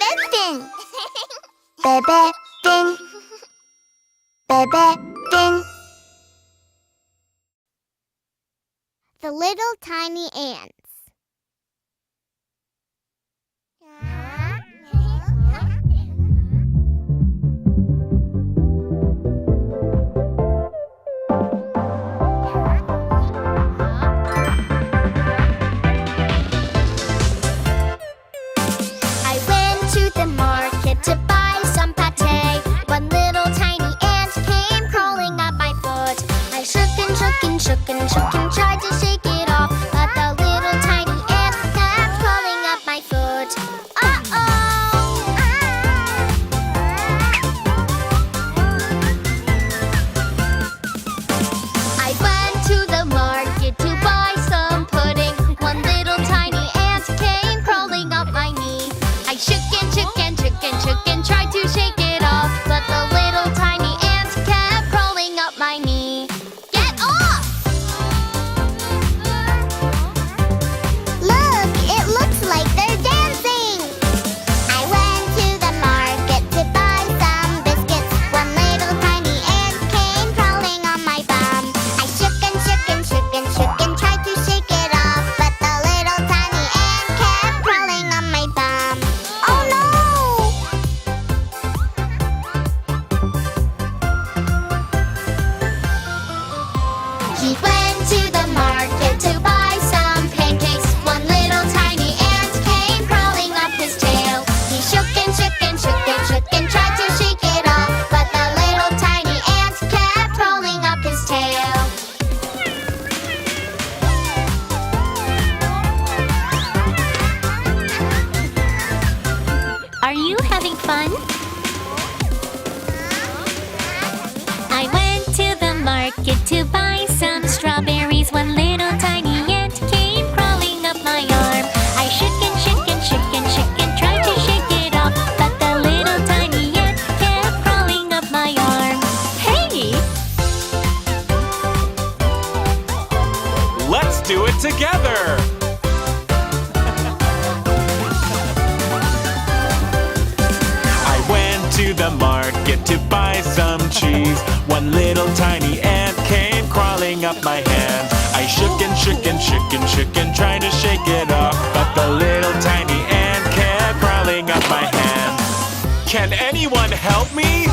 Bebefinn. Bebefinn. Bebefinn. The little tiny ants. To buy some pâté, one little tiny ant came crawling up my foot. I shook and shook and shook and shook and tried to shake it off, but the little tiny ant kept crawling up my foot. I went to the market to buy some pudding. One little tiny ant came crawling up my knee. I shook and shook and shook and shook and tried to shake it off, but the little tiny ant kept crawling up my knee. Get off! Look, it looks like they're dancing. I went to the market to buy some biscuits. One little tiny ant came crawling on my bum. I shook and shook and shook and shook and tried to shake it off, but the little tiny ant kept crawling on my bum. Oh no! He went to the market to buy some pancakes. One little tiny ant came crawling up his tail. He shook and shook and shook and shook and tried to shake it off, but the little tiny ant kept crawling up his tail. Are you having fun? I went to the market to buy some strawberries. One little tiny ant came crawling up my arm. I shook and shook and shook and shook and tried to shake it off, but the little tiny ant kept crawling up my arm. Hey! Let's do it together! I went to the market to buy some cheese. One little tiny ant came crawling up my hand. I shook and shook and shook and shook and tried to shake it off, but the little tiny ant kept crawling up my hand. Can anyone help me?